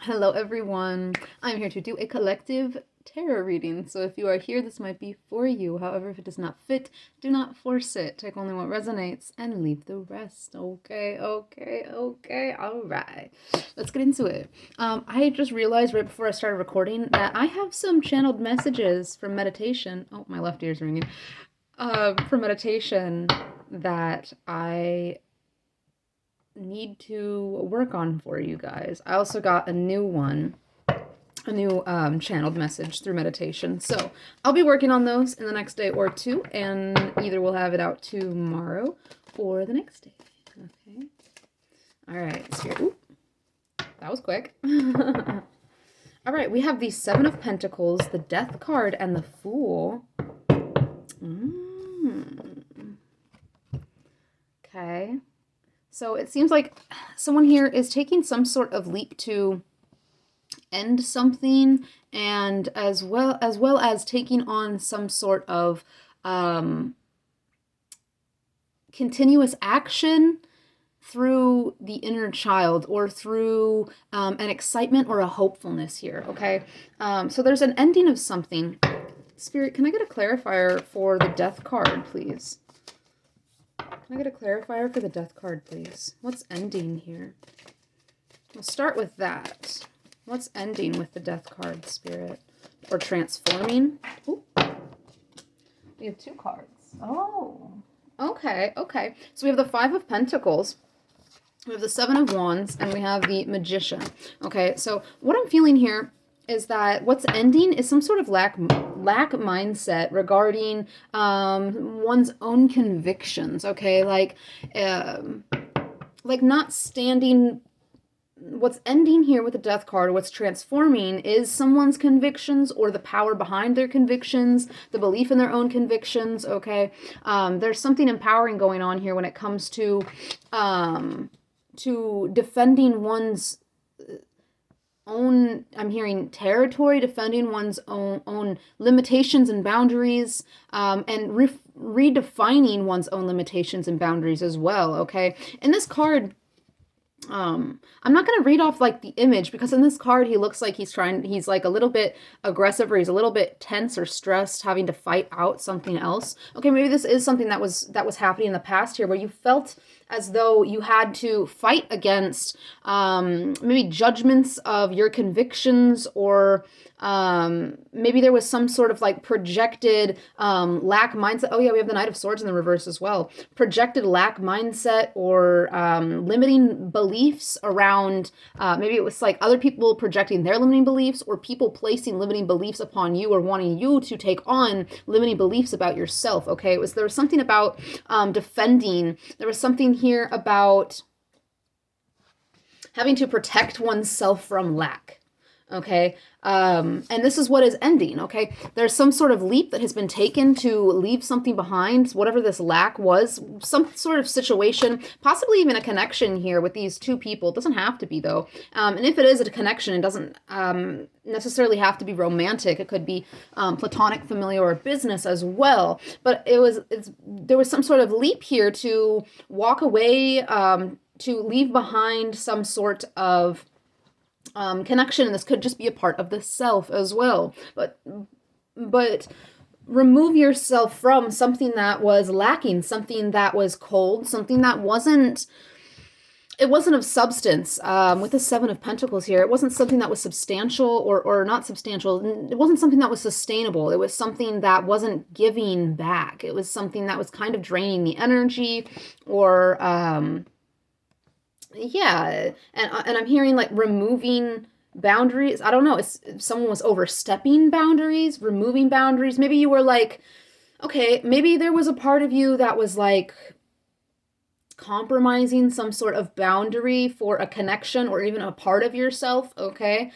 Hello everyone, I'm here to do a collective tarot reading, so if you are here, this might be for you. However, if it does not fit, do not force it. Take only what resonates and leave the rest. Okay, alright. Let's get into it. I just realized right before I started recording that I have some channeled messages from meditation. Oh, my left ear's ringing. From meditation that I need to work on for you guys. I also got a new one, a new channeled message through meditation. So I'll be working on those in the next day or two, and either we'll have it out tomorrow or the next day. Okay. All right. Spirit. Ooh, that was quick. All right. We have the Seven of Pentacles, the Death card, and the Fool. Okay. So it seems like someone here is taking some sort of leap to end something, and as well as taking on some sort of continuous action through the inner child, or through an excitement or a hopefulness here. Okay, so there's an ending of something. Spirit, can I get a clarifier for the Death card, please? Can I get a clarifier for the Death card, please? What's ending here? We'll start with that. What's ending with the Death card, Spirit? Or transforming? Ooh. We have two cards. Oh. Okay. So we have the Five of Pentacles, we have the Seven of Wands, and we have the Magician. Okay, so what I'm feeling here is that what's ending is some sort of lack mindset regarding one's own convictions. Okay, like not standing. What's ending here with the Death card, or what's transforming, is someone's convictions, or the power behind their convictions, the belief in their own convictions. Okay, there's something empowering going on here when it comes to defending one's own, I'm hearing territory, defending one's own limitations and boundaries, and redefining one's own limitations and boundaries as well. Okay, in this card, I'm not going to read off like the image, because in this card he looks like he's like a little bit aggressive, or he's a little bit tense or stressed, having to fight out something else. Okay, maybe this is something that was happening in the past here, where you felt as though you had to fight against maybe judgments of your convictions, or maybe there was some sort of like projected lack mindset. Oh yeah, we have the Knight of Swords in the reverse as well. Projected lack mindset, or limiting beliefs around, maybe it was like other people projecting their limiting beliefs, or people placing limiting beliefs upon you, or wanting you to take on limiting beliefs about yourself. Okay, there was something about defending. There was something here about having to protect oneself from lack. Okay, and this is what is ending. Okay, there's some sort of leap that has been taken to leave something behind, whatever this lack was, some sort of situation, possibly even a connection here with these two people. It doesn't have to be, though, and if it is a connection, it doesn't necessarily have to be romantic. It could be platonic, familiar, or business as well. But there was some sort of leap here to walk away, to leave behind some sort of connection, and this could just be a part of the self as well. But remove yourself from something that was lacking, something that was cold, something that wasn't of substance. With the Seven of Pentacles here, it wasn't something that was substantial, or not substantial. It wasn't something that was sustainable. It was something that wasn't giving back. It was something that was kind of draining the energy, or yeah, and I'm hearing like removing boundaries. I don't know, if someone was overstepping boundaries, removing boundaries. Maybe you were like, okay, maybe there was a part of you that was like compromising some sort of boundary for a connection, or even a part of yourself. Okay,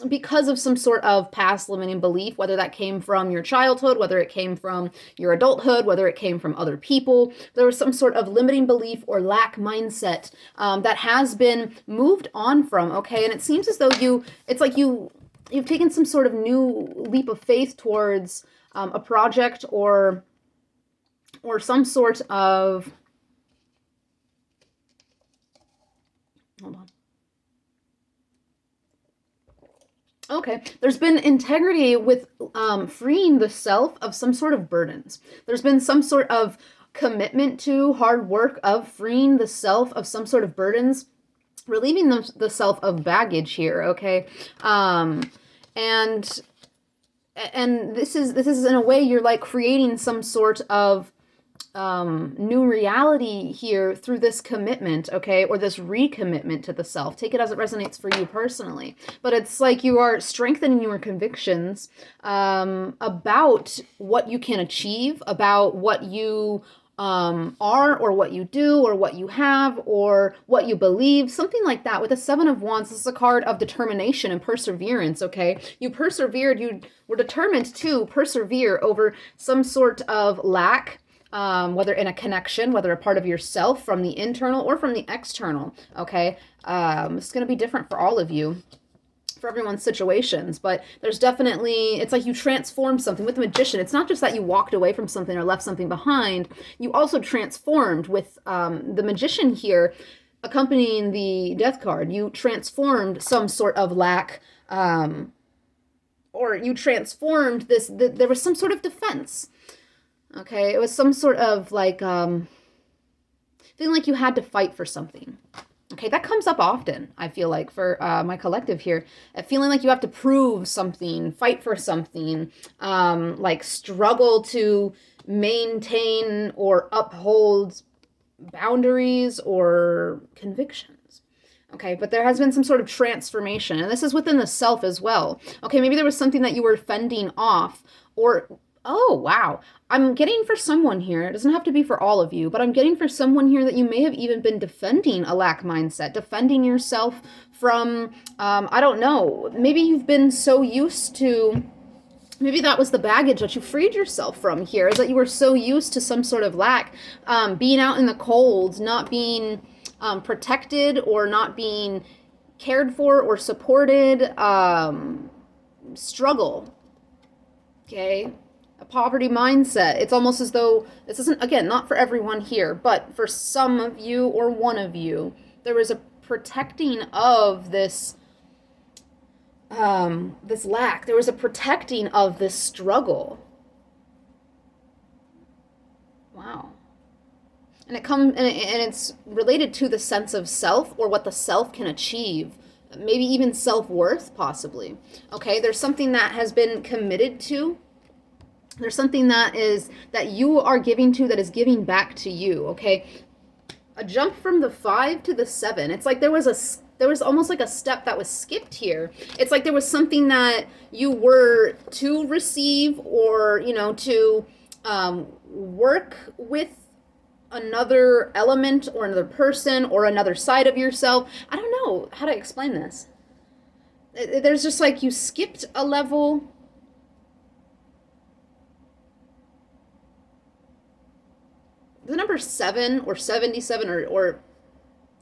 because of some sort of past limiting belief, whether that came from your childhood, whether it came from your adulthood, whether it came from other people. There was some sort of limiting belief or lack mindset that has been moved on from. Okay, and it seems as though you've taken some sort of new leap of faith towards a project, or some sort of, hold on. Okay. There's been integrity with freeing the self of some sort of burdens. There's been some sort of commitment to hard work of freeing the self of some sort of burdens, relieving the self of baggage here. Okay. And this is in a way you're like creating some sort of new reality here through this commitment, okay, or this recommitment to the self. Take it as it resonates for you personally. But it's like you are strengthening your convictions about what you can achieve, about what you are, or what you do, or what you have, or what you believe, something like that. With the Seven of Wands, this is a card of determination and perseverance, okay? You persevered, you were determined to persevere over some sort of lack, whether in a connection, whether a part of yourself from the internal or from the external, okay? It's going to be different for all of you, for everyone's situations, but there's definitely, it's like you transformed something. With the Magician, it's not just that you walked away from something or left something behind, you also transformed. With the Magician here, accompanying the Death card, you transformed some sort of lack, or you transformed this, there was some sort of defense. Okay, it was some sort of like feeling like you had to fight for something. Okay, that comes up often, I feel like, for my collective here. Feeling like you have to prove something, fight for something, like struggle to maintain or uphold boundaries or convictions. Okay, but there has been some sort of transformation, and this is within the self as well. Okay, maybe there was something that you were fending off, or oh, wow. I'm getting for someone here, it doesn't have to be for all of you, but I'm getting for someone here that you may have even been defending a lack mindset, defending yourself from, I don't know, maybe you've been so used to, maybe that was the baggage that you freed yourself from here, is that you were so used to some sort of lack, being out in the cold, not being protected, or not being cared for or supported, struggle, okay? A poverty mindset. It's almost as though, this isn't, again, not for everyone here, but for some of you or one of you, there was a protecting of this, this lack. There was a protecting of this struggle. Wow. And it's related to the sense of self, or what the self can achieve. Maybe even self-worth, possibly. Okay, there's something that has been committed to. There's something that you are giving to, that is giving back to you, okay? A jump from the 5 to the 7. It's like there was almost like a step that was skipped here. It's like there was something that you were to receive, or, you know, to work with another element or another person or another side of yourself. I don't know how to explain this. There's just like you skipped a level. The number 7 or 77 or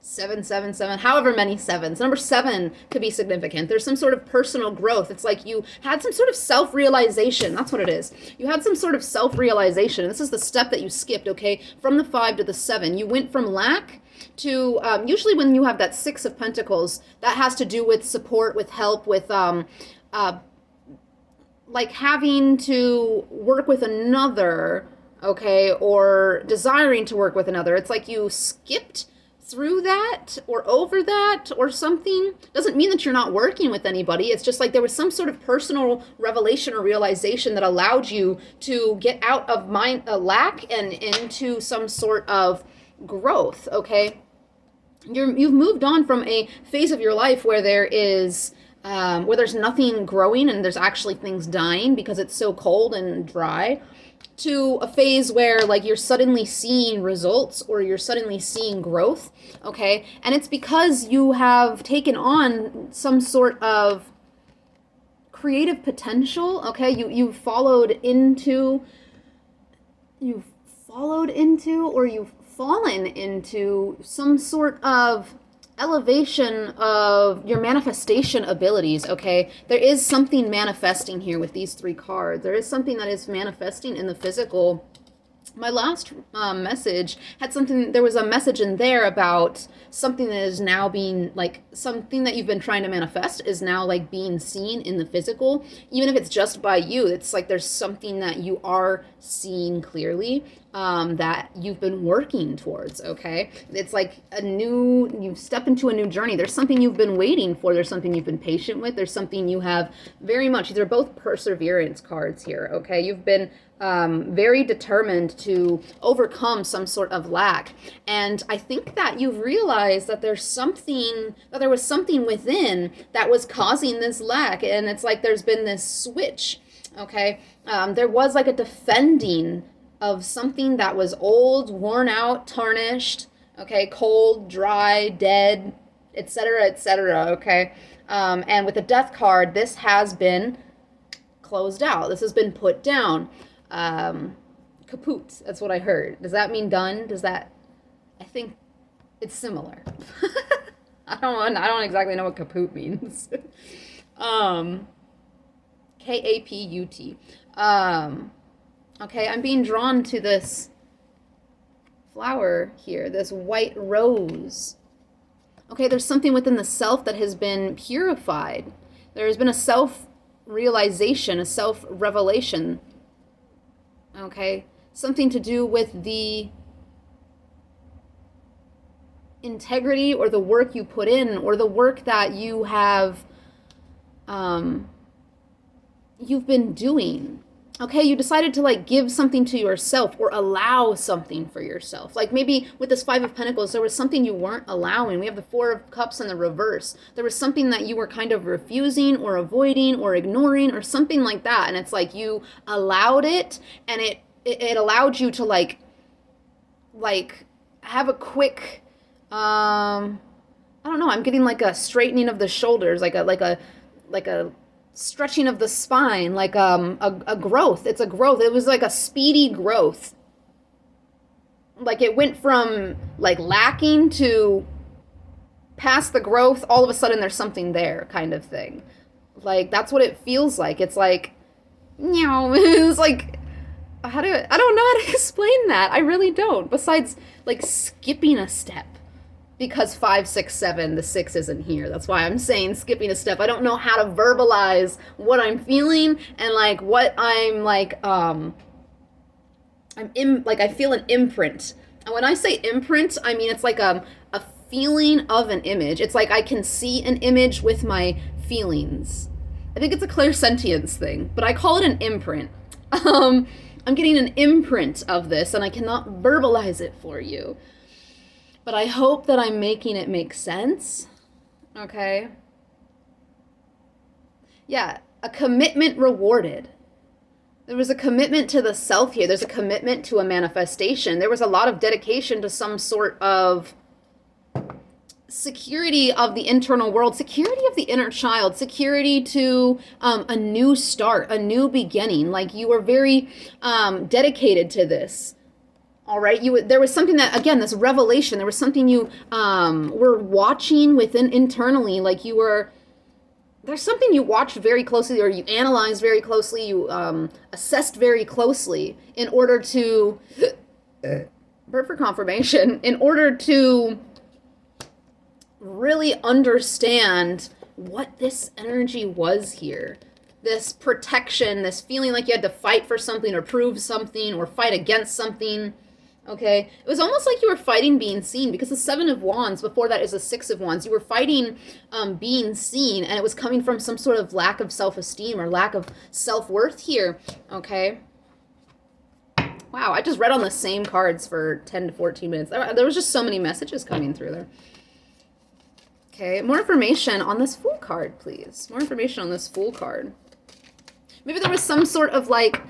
777, however many sevens, number 7 could be significant. There's some sort of personal growth. It's like you had some sort of self-realization. That's what it is. You had some sort of self-realization. This is the step that you skipped, okay? From the 5 to the 7. You went from lack to, usually when you have that 6 of Pentacles, that has to do with support, with help, with like having to work with another, okay, or desiring to work with another. It's like you skipped through that or over that or something. Doesn't mean that you're not working with anybody. It's just like there was some sort of personal revelation or realization that allowed you to get out of lack and into some sort of growth, okay? You've moved on from a phase of your life where there is where there's nothing growing and there's actually things dying because it's so cold and dry, to a phase where like you're suddenly seeing results or you're suddenly seeing growth, okay? And it's because you have taken on some sort of creative potential, okay? You've followed into, or you've fallen into some sort of elevation of your manifestation abilities, okay? There is something manifesting here with these 3 cards. There is something that is manifesting in the physical My last message had something, there was a message in there about something that is now being, like, something that you've been trying to manifest is now, like, being seen in the physical. Even if it's just by you, it's like there's something that you are seeing clearly, that you've been working towards, okay? It's like you step into a new journey. There's something you've been waiting for. There's something you've been patient with. There's something you have very much, these are both perseverance cards here, okay? You've been very determined to overcome some sort of lack. And I think that you've realized that there was something within that was causing this lack. And it's like there's been this switch, okay? There was like a defending of something that was old, worn out, tarnished, okay, cold, dry, dead, etc., okay? And with the death card, this has been closed out. This has been put down. Kaput, that's what I heard. Does that mean done? I think it's similar. I don't exactly know what kaput means. Kaput. Okay, I'm being drawn to this flower here, this white rose. Okay, there's something within the self that has been purified. There has been a self-realization, a self-revelation. Okay, something to do with the integrity or the work you put in or the work that you have, you've been doing. Okay, you decided to like give something to yourself or allow something for yourself. Like maybe with this Five of Pentacles, there was something you weren't allowing. We have the Four of Cups in the reverse. There was something that you were kind of refusing or avoiding or ignoring or something like that. And it's like you allowed it, and it allowed you to like have a quick, I don't know, I'm getting like a straightening of the shoulders, like a stretching of the spine, like a growth. It's a growth. It was like a speedy growth. Like it went from like lacking to past the growth. All of a sudden there's something there, kind of thing. Like that's what it feels like. It's like, it's like, I don't know how to explain that. I really don't. Besides like skipping a step. Because 5, 6, 7, the 6 isn't here. That's why I'm saying skipping a step. I don't know how to verbalize what I'm feeling and like what I'm like, I feel an imprint. And when I say imprint, I mean it's like a feeling of an image. It's like I can see an image with my feelings. I think it's a clairsentience thing, but I call it an imprint. I'm getting an imprint of this and I cannot verbalize it for you. But I hope that I'm making it make sense. Okay? Yeah, a commitment rewarded. There was a commitment to the self here. There's a commitment to a manifestation. There was a lot of dedication to some sort of security of the internal world, security of the inner child, security to a new start, a new beginning. Like you were very dedicated to this. All right, there was something that, again, this revelation, there was something you were watching within internally, like there's something you watched very closely or you analyzed very closely, you assessed very closely in order to, bird for confirmation, in order to really understand what this energy was here. This protection, this feeling like you had to fight for something or prove something or fight against something. Okay, it was almost like you were fighting being seen, because the Seven of Wands, before that is the Six of Wands. You were fighting being seen, and it was coming from some sort of lack of self-esteem or lack of self-worth here, okay? Wow, I just read on the same cards for 10 to 14 minutes. There was just so many messages coming through there. Okay, more information on this Fool card, please. More information on this Fool card. Maybe there was some sort of like,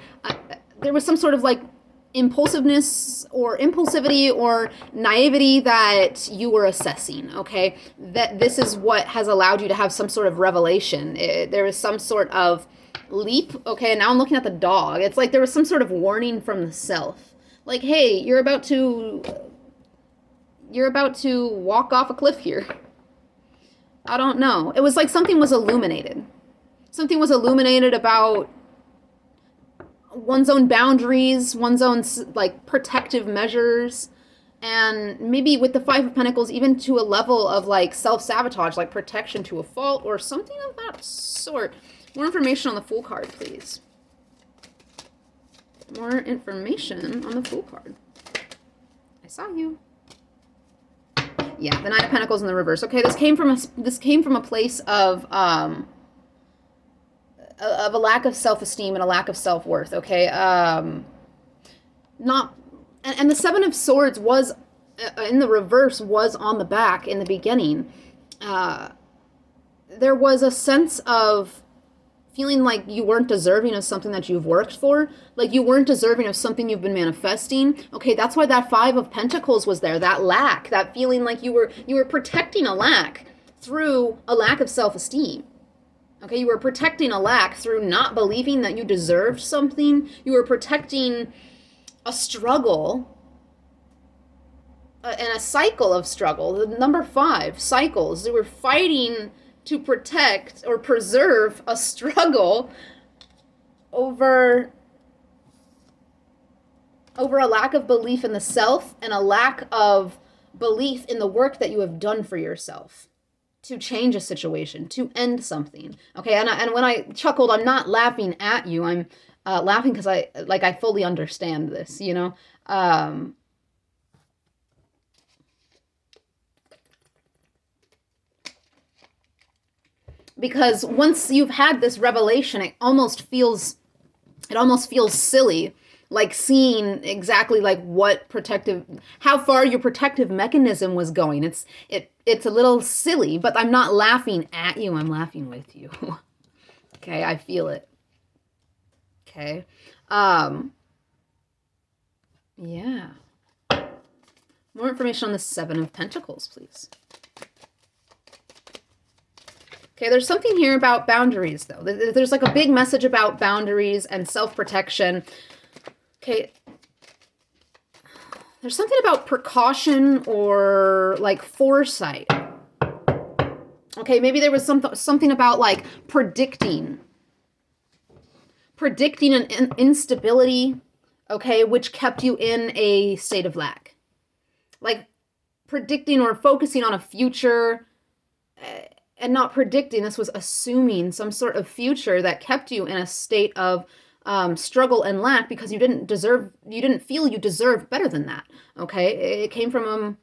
impulsiveness or impulsivity or naivety that you were assessing, okay? That this is what has allowed you to have some sort of revelation. There was some sort of leap, okay? And now I'm looking at the dog. It's like there was some sort of warning from the self. Like, hey, you're about to walk off a cliff here. I don't know. It was like something was illuminated. Something was illuminated about one's own boundaries, one's own like protective measures, and maybe with the Five of Pentacles, even to a level of like self-sabotage, like protection to a fault or something of that sort. More information on the Fool card, please. More information on the Fool card. I saw you. Yeah, the Nine of Pentacles in the reverse. Okay, this came from a place of a lack of self-esteem and a lack of self-worth. Okay, not, and the Seven of Swords was in the reverse, was on the back in the beginning. There was a sense of feeling like you weren't deserving of something that you've worked for, like you weren't deserving of something you've been manifesting. Okay, that's why that Five of Pentacles was there, that lack, that feeling like you were protecting a lack through a lack of self-esteem. Okay, you were protecting a lack through not believing that you deserved something. You were protecting a struggle and a cycle of struggle. The number 5, cycles. You were fighting to protect or preserve a struggle over a lack of belief in the self and a lack of belief in the work that you have done for yourself to change a situation, to end something. Okay, and when I chuckled, I'm not laughing at you. I'm laughing because I fully understand this, you know. Because once you've had this revelation, it almost feels silly, like seeing exactly like how far your protective mechanism was going. It's a little silly, but I'm not laughing at you, I'm laughing with you. Okay, I feel it. Okay. Yeah. More information on the Seven of Pentacles, please. Okay, there's something here about boundaries, though. There's like a big message about boundaries and self-protection. Okay. There's something about precaution or like foresight. Okay, maybe there was something about like predicting an instability, okay, which kept you in a state of lack. Like predicting or focusing on a future, and not predicting, this was assuming some sort of future that kept you in a state of struggle and lack because you didn't feel you deserved better than that. Okay, it came from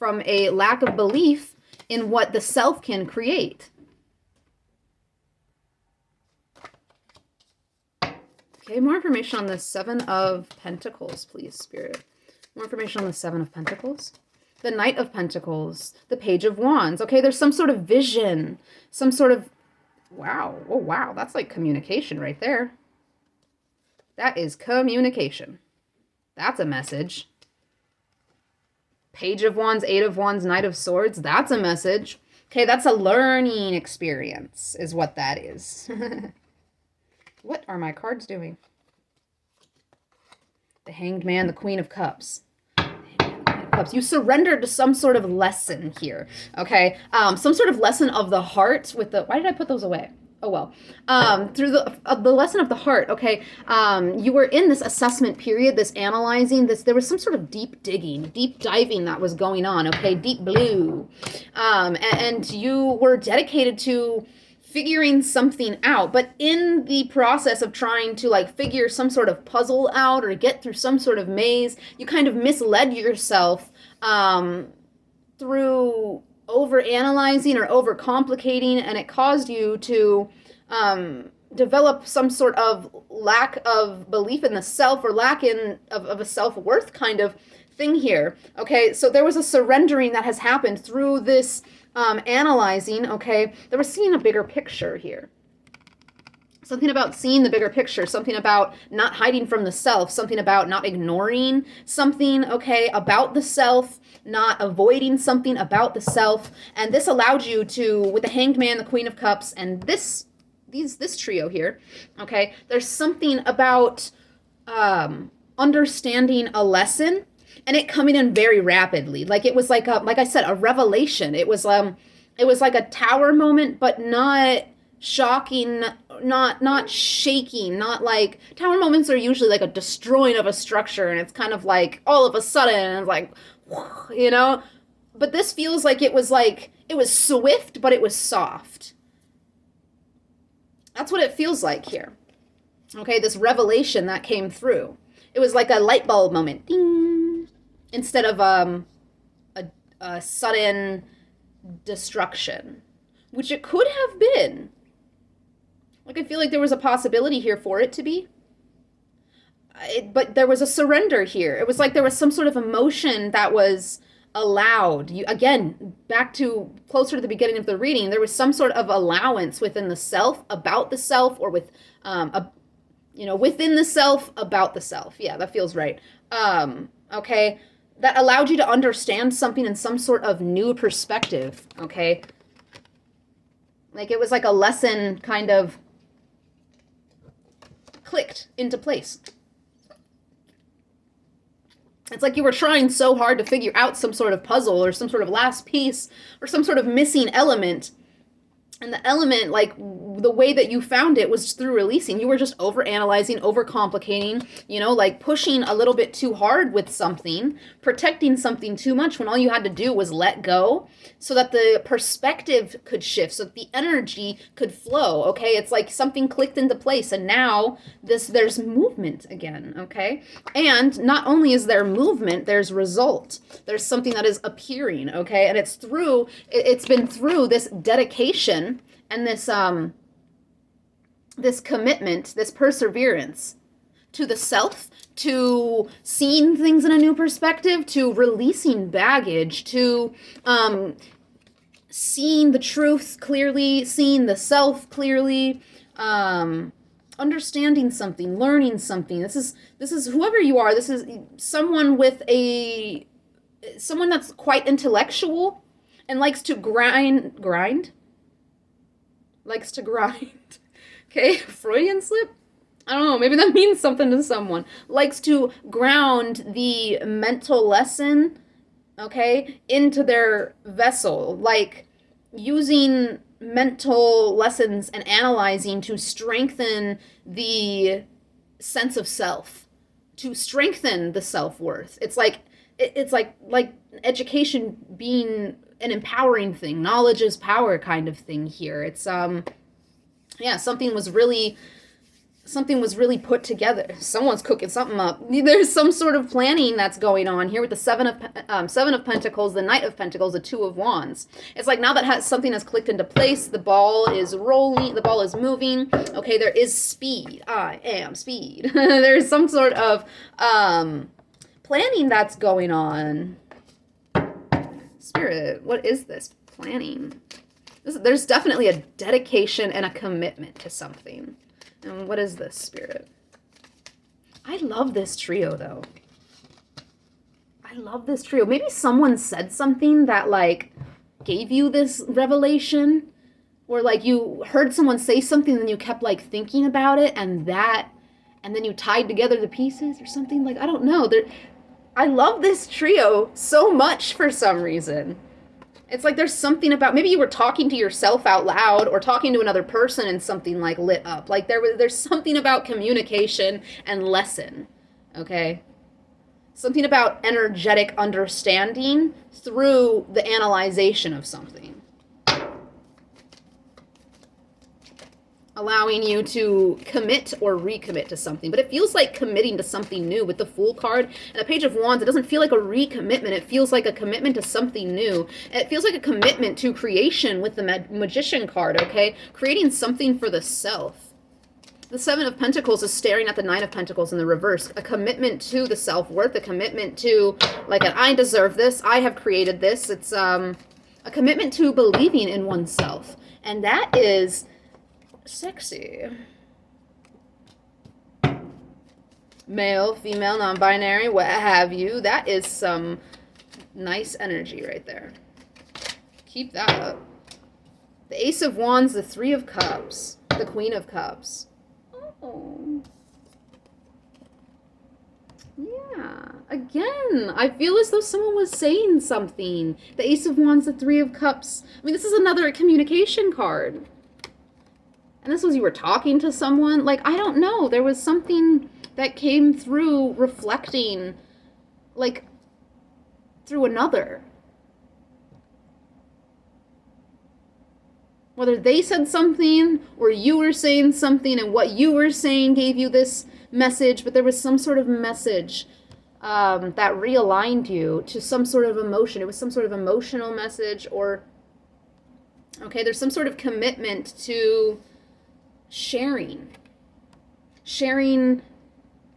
a lack of belief in what the self can create. Okay, more information on the Seven of Pentacles, please, Spirit. More information on the Seven of Pentacles. The Knight of Pentacles, the Page of Wands. Okay, there's some sort of vision, some sort of, wow, oh wow, that's like communication right there. That is communication. That's a message. Page of Wands, Eight of Wands, Knight of Swords, that's a message. Okay, that's a learning experience is what that is. What are my cards doing? The Hanged Man, the Queen of Cups. You surrendered to some sort of lesson here, okay? Some sort of lesson of the heart with the... Why did I put those away? Oh, well. Through the lesson of the heart, okay? You were in this assessment period, this analyzing, there was some sort of deep digging, deep diving that was going on, okay? Deep blue. And you were dedicated to figuring something out, but in the process of trying to like figure some sort of puzzle out or get through some sort of maze, you kind of misled yourself through over-analyzing or over-complicating, and it caused you to develop some sort of lack of belief in the self or lack of a self-worth kind of thing here. Okay, so there was a surrendering that has happened through this analyzing, okay? There was seeing a bigger picture here. Something about seeing the bigger picture, something about not hiding from the self, something about not ignoring something, okay, about the self, not avoiding something about the self. And this allowed you to, with the Hanged Man, the Queen of Cups, and this trio here, okay, there's something about understanding a lesson and it coming in very rapidly. Like it was like I said, a revelation. It was like a tower moment, but not shocking not shaking, not like tower moments are usually like a destroying of a structure, and it's kind of like all of a sudden, and it's like, you know. But this feels like it was swift, but it was soft. That's what it feels like here. Okay, this revelation that came through. It was like a light bulb moment, ding, instead of a sudden destruction, which it could have been. Like, I feel like there was a possibility here for it to be. But there was a surrender here. It was like there was some sort of emotion that was allowed. You, again, back to closer to the beginning of the reading, there was some sort of allowance within the self, about the self, or with, within the self, about the self. Yeah, that feels right. Okay, that allowed you to understand something in some sort of new perspective, okay? Like, it was like a lesson kind of clicked into place. It's like you were trying so hard to figure out some sort of puzzle or some sort of last piece or some sort of missing element. And the element, like, the way that you found it was through releasing. You were just overanalyzing, overcomplicating, like pushing a little bit too hard with something, protecting something too much when all you had to do was let go so that the perspective could shift, so that the energy could flow, okay? It's like something clicked into place, and now there's movement again, okay? And not only is there movement, there's result. There's something that is appearing, okay? And it's been through this dedication and this commitment, this perseverance to the self, to seeing things in a new perspective, to releasing baggage, to seeing the truth clearly, seeing the self clearly, understanding something, learning something. This is whoever you are. This is someone someone that's quite intellectual and likes to grind. Likes to grind. Okay, Freudian slip? I don't know, maybe that means something to someone. Likes to ground the mental lesson, okay, into their vessel. Like using mental lessons and analyzing to strengthen the sense of self, to strengthen the self-worth. It's like education being an empowering thing, knowledge is power kind of thing here. It's something was really put together. Someone's cooking something up. There's some sort of planning that's going on here with the Seven of Pentacles, the Knight of Pentacles, the Two of Wands. It's like now that something has clicked into place, the ball is rolling, the ball is moving. Okay, there is speed. I am speed. There's some sort of planning that's going on. Spirit, what is this planning? There's definitely a dedication and a commitment to something. And what is this, Spirit? I love this trio, though. I love this trio. Maybe someone said something that, like, gave you this revelation. Or, like, you heard someone say something and you kept, like, thinking about it. And then you tied together the pieces or something. Like, I don't know. I love this trio so much for some reason. It's like there's something about, maybe you were talking to yourself out loud or talking to another person and something like lit up. Like there's something about communication and lesson, okay? Something about energetic understanding through the analyzation of something. Allowing you to commit or recommit to something. But it feels like committing to something new with the Fool card. And the Page of Wands, it doesn't feel like a recommitment. It feels like a commitment to something new. It feels like a commitment to creation with the Magician card, okay? Creating something for the self. The Seven of Pentacles is staring at the Nine of Pentacles in the reverse. A commitment to the self-worth, a commitment to, like, I deserve this, I have created this. It's a commitment to believing in oneself. And that is sexy. Male, female, non-binary, what have you. That is some nice energy right there. Keep that up. The Ace of Wands, the Three of Cups, the Queen of Cups. Oh. Yeah. Again, I feel as though someone was saying something. The Ace of Wands, the Three of Cups. I mean, this is another communication card. And this was you were talking to someone. Like, I don't know. There was something that came through reflecting, like, through another. Whether they said something or you were saying something and what you were saying gave you this message, but there was some sort of message that realigned you to some sort of emotion. It was some sort of emotional message, or, okay, there's some sort of commitment to sharing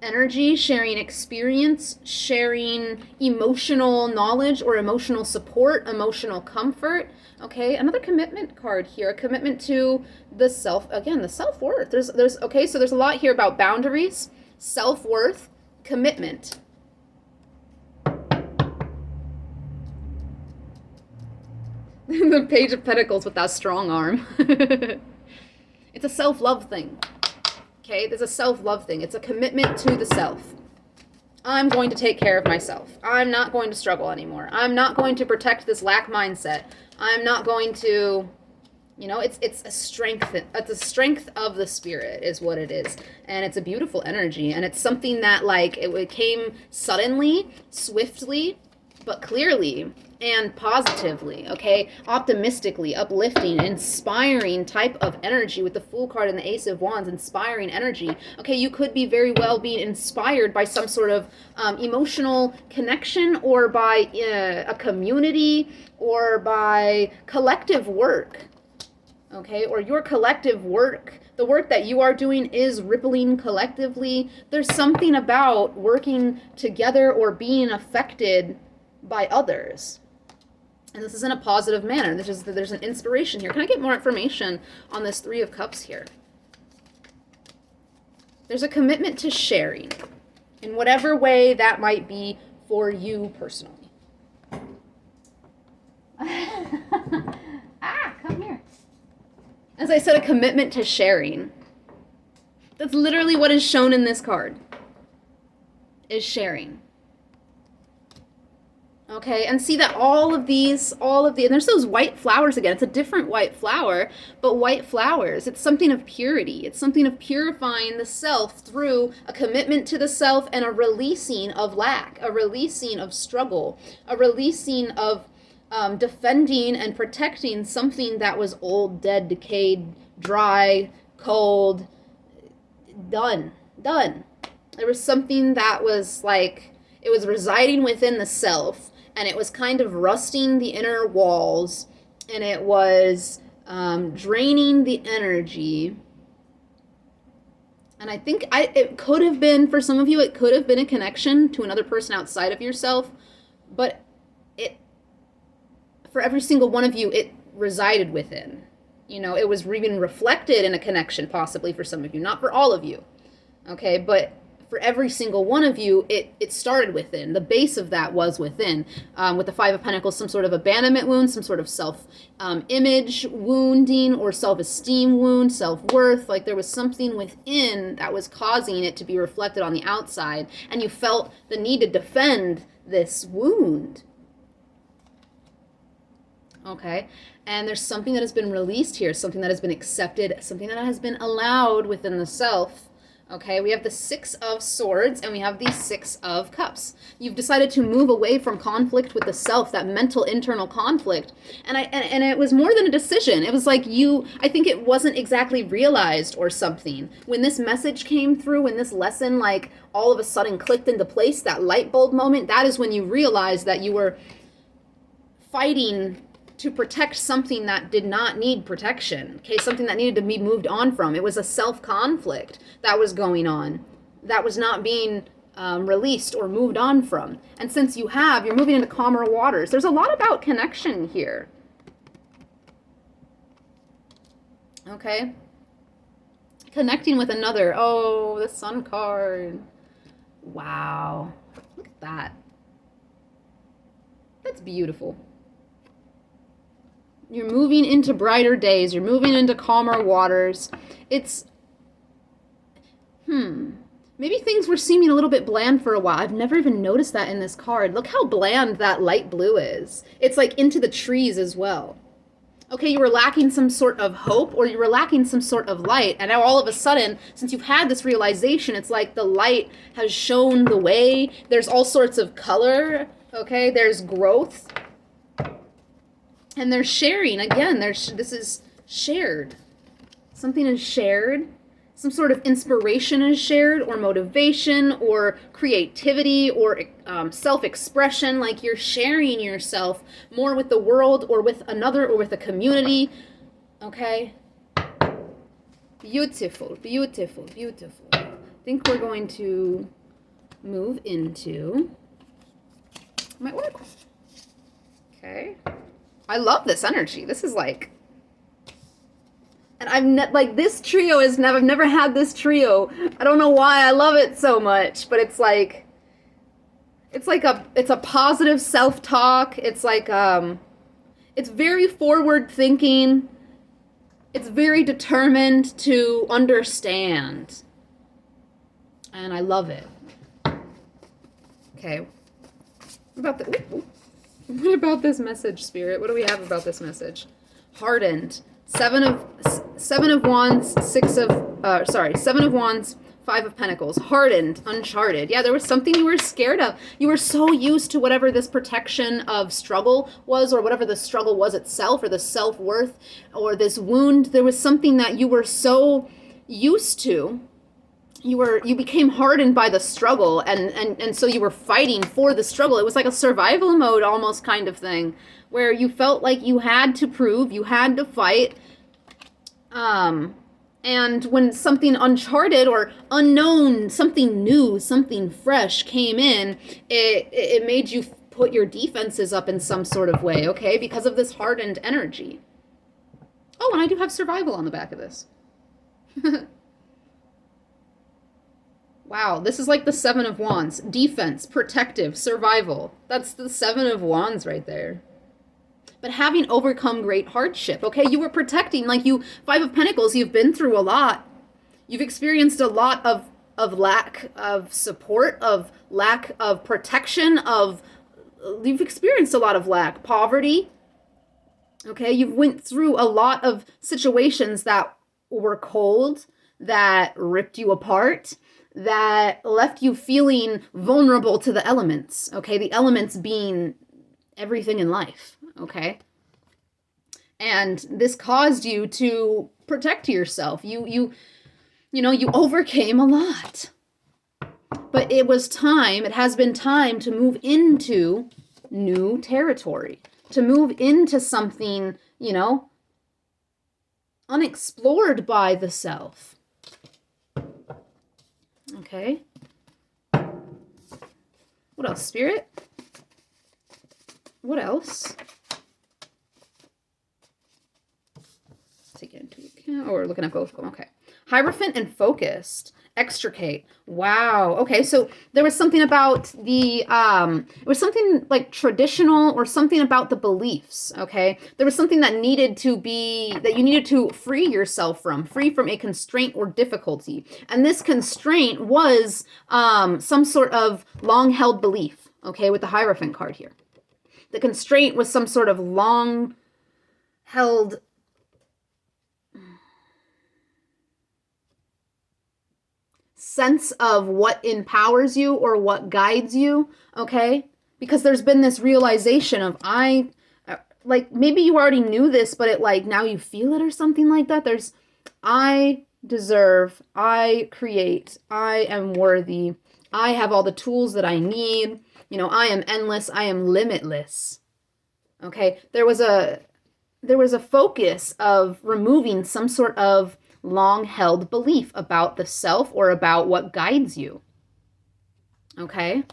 energy, sharing experience, sharing emotional knowledge or emotional support, emotional comfort. Okay, another commitment card here, a commitment to the self, again, the self-worth. There's okay, so there's a lot here about boundaries, self-worth, commitment. The Page of Pentacles with that strong arm. It's a self-love thing. Okay, there's a self-love thing. It's a commitment to the self. I'm going to take care of myself. I'm not going to struggle anymore. I'm not going to protect this lack mindset. I'm not going to, you know, it's a strength. It's a strength of the spirit is what it is. And it's a beautiful energy. And it's something that, like, it came suddenly, swiftly, but clearly and positively, okay? Optimistically, uplifting, inspiring type of energy with the Fool card and the Ace of Wands, inspiring energy. Okay, you could be very well being inspired by some sort of emotional connection, or by a community, or by collective work, okay? Or your collective work, the work that you are doing is rippling collectively. There's something about working together or being affected by others. And this is in a positive manner. There's an inspiration here. Can I get more information on this Three of Cups here? There's a commitment to sharing in whatever way that might be for you personally. Come here. As I said, a commitment to sharing. That's literally what is shown in this card, is sharing. Okay, and see that and there's those white flowers again. It's a different white flower, but white flowers. It's something of purity. It's something of purifying the self through a commitment to the self and a releasing of lack, a releasing of struggle, a releasing of defending and protecting something that was old, dead, decayed, dry, cold, done. There was something that was like, it was residing within the self, and it was kind of rusting the inner walls, and it was draining the energy. And I think it could have been, for some of you, it could have been a connection to another person outside of yourself, but for every single one of you, it resided within. You know, it was even reflected in a connection, possibly for some of you, not for all of you. Okay, but for every single one of you, it started within. The base of that was within. With the Five of Pentacles, some sort of abandonment wound, some sort of self-image wounding, or self-esteem wound, self-worth. Like there was something within that was causing it to be reflected on the outside, and you felt the need to defend this wound. Okay, and there's something that has been released here, something that has been accepted, something that has been allowed within the self. Okay, we have the Six of Swords, and we have the Six of Cups. You've decided to move away from conflict with the self, that mental internal conflict. And it was more than a decision. It was like I think it wasn't exactly realized or something. When this message came through, when this lesson like all of a sudden clicked into place, that light bulb moment, that is when you realized that you were fighting to protect something that did not need protection, okay? Something that needed to be moved on from. It was a self-conflict that was going on, that was not being released or moved on from. And since you're moving into calmer waters. There's a lot about connection here. Okay? Connecting with another. Oh, the Sun card. Wow. Look at that. That's beautiful. You're moving into brighter days. You're moving into calmer waters. It's, maybe things were seeming a little bit bland for a while. I've never even noticed that in this card. Look how bland that light blue is. It's like into the trees as well. Okay, you were lacking some sort of hope, or you were lacking some sort of light, and now all of a sudden, since you've had this realization, it's like the light has shown the way. There's all sorts of color, okay? There's growth, and there's sharing. Again, this is shared. Something is shared. Some sort of inspiration is shared, or motivation, or creativity, or self-expression. Like you're sharing yourself more with the world, or with another, or with a community. Okay? Beautiful, beautiful, beautiful. I think we're going to move into my oracle. Okay? I love this energy. This is like... And like this trio is I've never had this trio. I don't know why I love it so much, but it's a positive self-talk. It's like it's very forward thinking. It's very determined to understand. And I love it. Okay. What about this message, Spirit? What do we have about this message? Hardened. Seven of Wands, Seven of Wands, Five of Pentacles. Hardened, uncharted. Yeah, there was something you were scared of. You were so used to whatever this protection of struggle was, or whatever the struggle was itself, or the self-worth, or this wound. There was something that you were so used to. You became hardened by the struggle, and so you were fighting for the struggle. It was like a survival mode almost kind of thing, where you felt like you had to prove, you had to fight. And when something uncharted or unknown, something new, something fresh came in, it made you put your defenses up in some sort of way, okay? Because of this hardened energy. Oh, and I do have survival on the back of this. Wow, this is like the Seven of Wands. Defense, protective, survival. That's the Seven of Wands right there. But having overcome great hardship, okay? You were protecting, like you, Five of Pentacles, you've been through a lot. You've experienced a lot of lack of support, of lack of protection, you've experienced a lot of lack, poverty. Okay, you've went through a lot of situations that were cold, that ripped you apart, that left you feeling vulnerable to the elements, okay? The elements being everything in life, okay? And this caused you to protect yourself. You overcame a lot. But it has been time to move into new territory, to move into something, unexplored by the self. Okay. What else, Spirit? What else? Take it into account. Oh, we're looking at both of them. Okay. Hierophant and focused. Extricate. Wow. Okay, so there was something about it was something like traditional, or something about the beliefs, okay? There was something that you needed to free yourself free from a constraint or difficulty. And this constraint was some sort of long-held belief, okay, with the Hierophant card here. The constraint was some sort of long-held sense of what empowers you or what guides you, okay? Because there's been this realization of like maybe you already knew this, but it like now you feel it or something like that. I deserve, I create, I am worthy, I have all the tools that I need, I am endless, I am limitless. Okay? There was a focus of removing some sort of long-held belief about the self or about what guides you. Okay?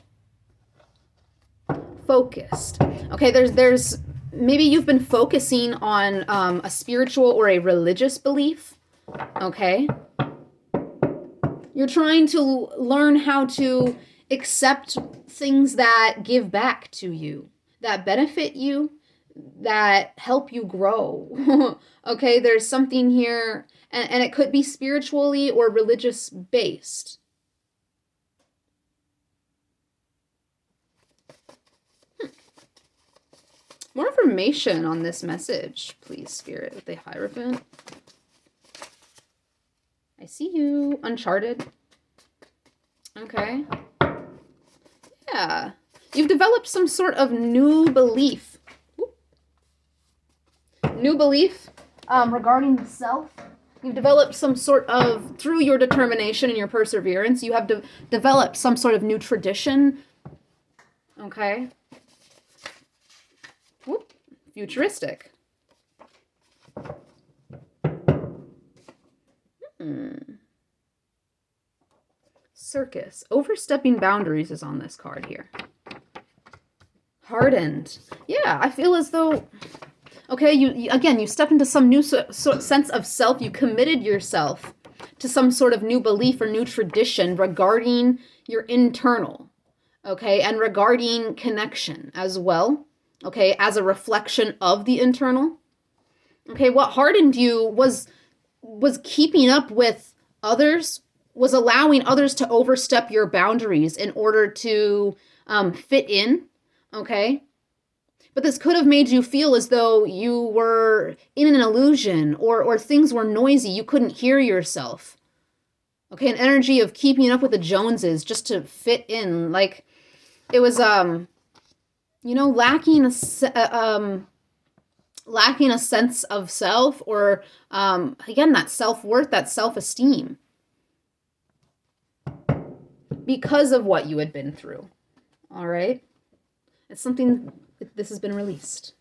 Focused. Okay, there's maybe you've been focusing on a spiritual or a religious belief. Okay? You're trying to learn how to accept things that give back to you, that benefit you, that help you grow. Okay, there's something here, and it could be spiritually or religious based. More information on this message, please, Spirit, with the Hierophant. I see you. Uncharted. Okay. Yeah. You've developed some sort of new belief. New belief regarding the self. You've developed some sort of, through your determination and your perseverance, you have developed some sort of new tradition. Okay. Whoop. Futuristic. Circus. Overstepping boundaries is on this card here. Hardened. Yeah, I feel as though, okay, you stepped into some new sense of self. You committed yourself to some sort of new belief or new tradition regarding your internal, okay, and regarding connection as well, okay, as a reflection of the internal. Okay, what hardened you was keeping up with others, was allowing others to overstep your boundaries in order to fit in, okay? But this could have made you feel as though you were in an illusion or things were noisy. You couldn't hear yourself. Okay, an energy of keeping up with the Joneses just to fit in. Like, it was, lacking a sense of self or, again, that self-worth, that self-esteem. Because of what you had been through. All right? It's something, this has been released.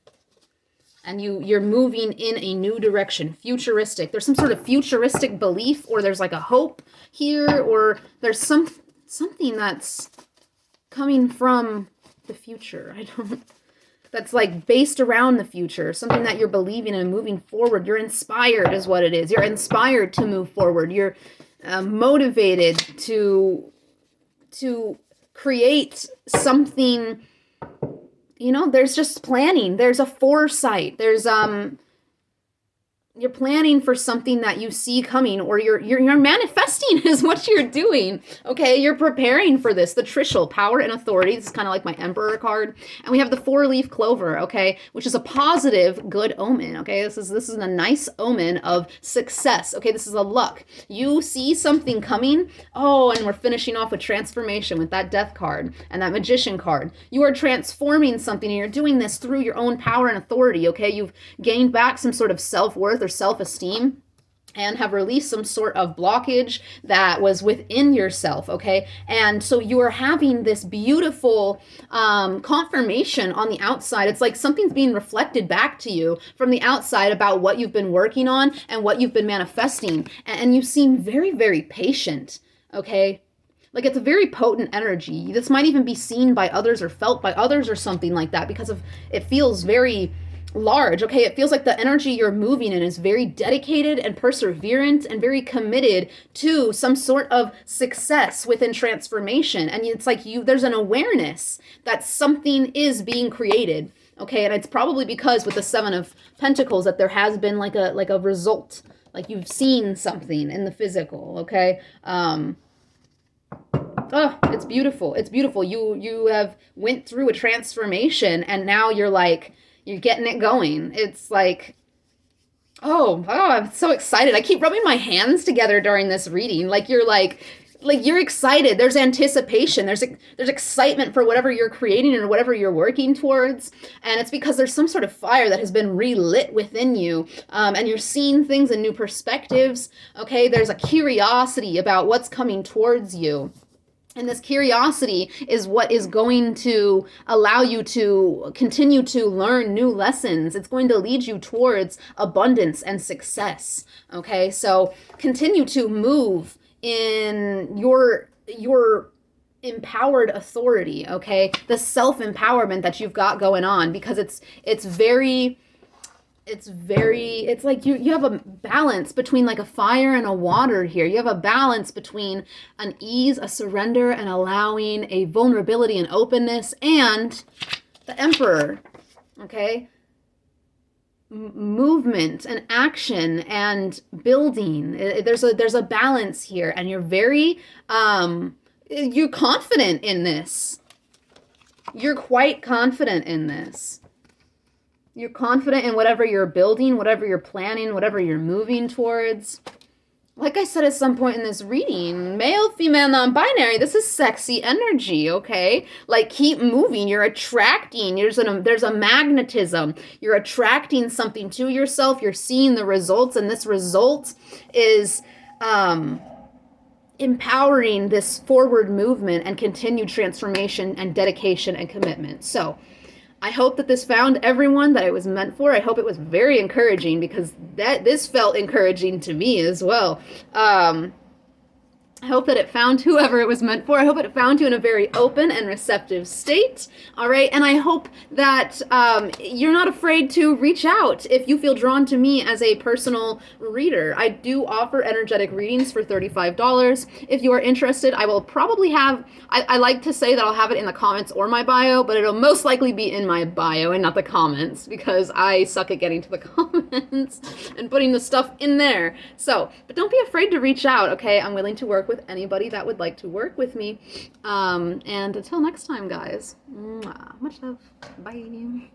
And you're moving in a new direction, futuristic. There's some sort of futuristic belief, or there's like a hope here, or there's something that's coming from the future. That's like based around the future, something that you're believing and moving forward. You're inspired is what it is. You're inspired to move forward. You're motivated to create something. There's just planning. There's a foresight. There's you're planning for something that you see coming, or you're manifesting is what you're doing. Okay, you're preparing for this. The Trishul, power and authority. This is kind of like my Emperor card, and we have the 4-leaf clover. Okay, which is a positive, good omen. Okay, this is a nice omen of success. Okay, this is a luck. You see something coming. Oh, and we're finishing off with transformation with that Death card and that Magician card. You are transforming something, and you're doing this through your own power and authority. Okay, you've gained back some sort of self-worth or self-esteem and have released some sort of blockage that was within yourself, okay? And so you are having this beautiful confirmation on the outside. It's like something's being reflected back to you from the outside about what you've been working on and what you've been manifesting. And you seem very, very patient, okay? Like, it's a very potent energy. This might even be seen by others or felt by others or something like that, because it feels very large. Okay, it feels like the energy you're moving in is very dedicated and perseverant and very committed to some sort of success within transformation. And it's like there's an awareness that something is being created. Okay, and it's probably because with the 7 of Pentacles that there has been like a result, like you've seen something in the physical. Okay. Oh, it's beautiful. It's beautiful. You have went through a transformation, and now you're getting it going. It's like, oh, I'm so excited. I keep rubbing my hands together during this reading. Like you're excited. There's anticipation. There's excitement for whatever you're creating or whatever you're working towards. And it's because there's some sort of fire that has been relit within you. And you're seeing things in new perspectives. Okay, there's a curiosity about what's coming towards you. And this curiosity is what is going to allow you to continue to learn new lessons. It's going to lead you towards abundance and success. Okay, so continue to move in your empowered authority. Okay, the self-empowerment that you've got going on, because it's like you have a balance between like a fire and a water here. You have a balance between an ease, a surrender, and allowing a vulnerability and openness, and the Emperor, okay? Movement and action and building. There's a balance here, and you're very, you're confident in this. You're quite confident in this. You're confident in whatever you're building, whatever you're planning, whatever you're moving towards. Like I said at some point in this reading, male, female, non-binary, this is sexy energy, okay? Like, keep moving. You're attracting. There's a magnetism. You're attracting something to yourself. You're seeing the results, and this result is empowering this forward movement and continued transformation and dedication and commitment. So I hope that this found everyone that it was meant for. I hope it was very encouraging, because this felt encouraging to me as well. I hope that it found whoever it was meant for. I hope it found you in a very open and receptive state. All right. And I hope that you're not afraid to reach out if you feel drawn to me as a personal reader. I do offer energetic readings for $35. If you are interested, I will probably have, I like to say that I'll have it in the comments or my bio, but it'll most likely be in my bio and not the comments, because I suck at getting to the comments and putting the stuff in there. So, but don't be afraid to reach out. Okay. I'm willing to work with anybody that would like to work with me. And until next time, guys, much love. Bye.